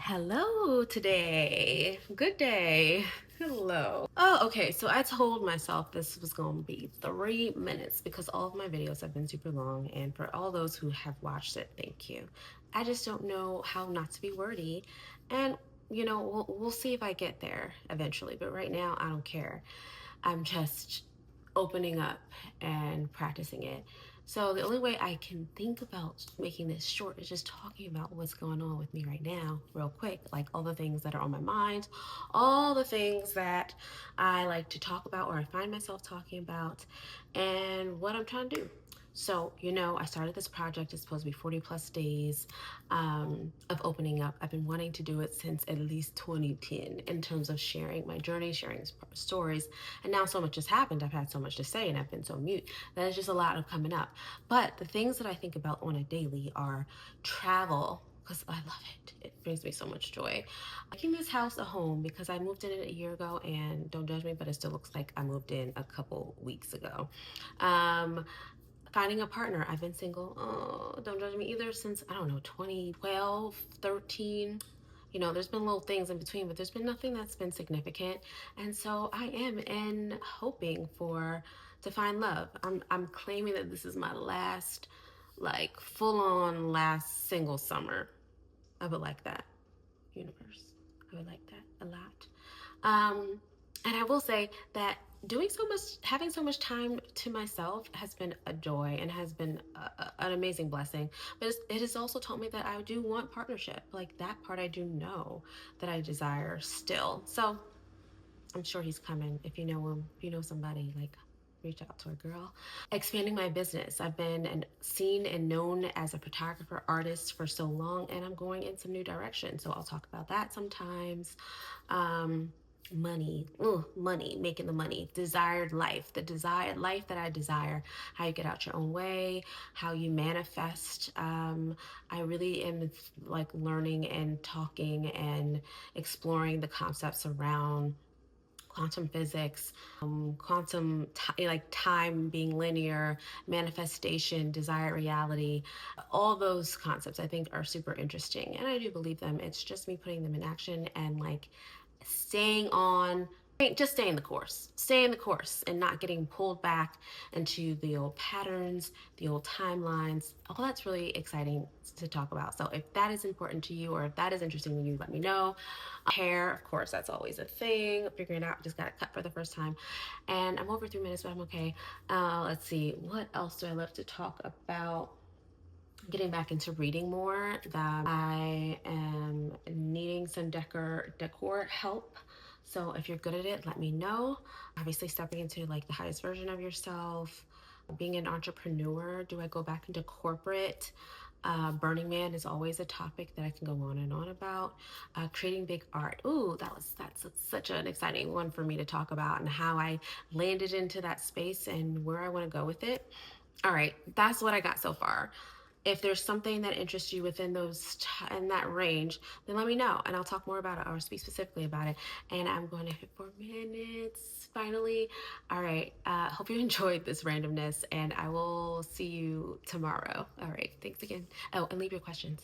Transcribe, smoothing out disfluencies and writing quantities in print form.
Hello today. Good day. Hello. Oh, okay. So I told myself this was going to be 3 minutes because all of my videos have been super long. And for all those who have watched it, thank you. I just don't know how not to be wordy. And, we'll see if I get there eventually. But right now, I don't care. I'm just opening up and practicing it. So the only way I can think about making this short is just talking about what's going on with me right now, real quick, like all the things that are on my mind, all the things that I like to talk about or I find myself talking about, and what I'm trying to do. So, I started this project. It's supposed to be 40 plus days of opening up. I've been wanting to do it since at least 2010 in terms of sharing my journey, sharing stories. And now so much has happened. I've had so much to say and I've been so mute that it's just a lot of coming up. But the things that I think about on a daily are travel, because I love it. It brings me so much joy. Making this house a home because I moved in it a year ago, and don't judge me, but it still looks like I moved in a couple weeks ago. Um, Finding a partner. I've been single, oh, don't judge me either, since, I don't know, 2012, 13. There's been little things in between, but there's been nothing that's been significant. And so I am in hoping to find love. I'm claiming that this is my last, like, full on last single summer. I would like that, universe. I would like that a lot. And I will say that having so much time to myself has been a joy and has been an amazing blessing. But it has also taught me that I do want partnership. Like, that part I do know that I desire still. So I'm sure he's coming. If you know him, if you know somebody, like, reach out to a girl. Expanding my business. I've been seen and known as a photographer, artist for so long, and I'm going in some new direction. So I'll talk about that sometimes. Money, money, making the money, desired life, the desired life that I desire, how you get out your own way, how you manifest. I really am like learning and talking and exploring the concepts around quantum physics, like time being linear, manifestation, desired reality. All those concepts I think are super interesting, and I do believe them. It's just me putting them in action and like just staying the course and not getting pulled back into the old patterns, the old timelines. All that's really exciting to talk about. So if that is important to you or if that is interesting to you, let me know. Hair, of course, that's always a thing. Figuring out, just got it cut for the first time. And I'm over 3 minutes, but I'm okay. Let's see, what else do I love to talk about? Getting back into reading more. That I am needing some decor help. So if you're good at it, let me know. Obviously, stepping into like the highest version of yourself, being an entrepreneur. Do I go back into corporate? Burning Man is always a topic that I can go on and on about. Creating big art. Ooh, that's such an exciting one for me to talk about, and how I landed into that space and where I want to go with it. All right, that's what I got so far. If there's something that interests you within in that range, then let me know and I'll talk more about it or speak specifically about it. And I'm going to hit 4 minutes finally. All right. Hope you enjoyed this randomness, and I will see you tomorrow. All right. Thanks again. Oh, and leave your questions.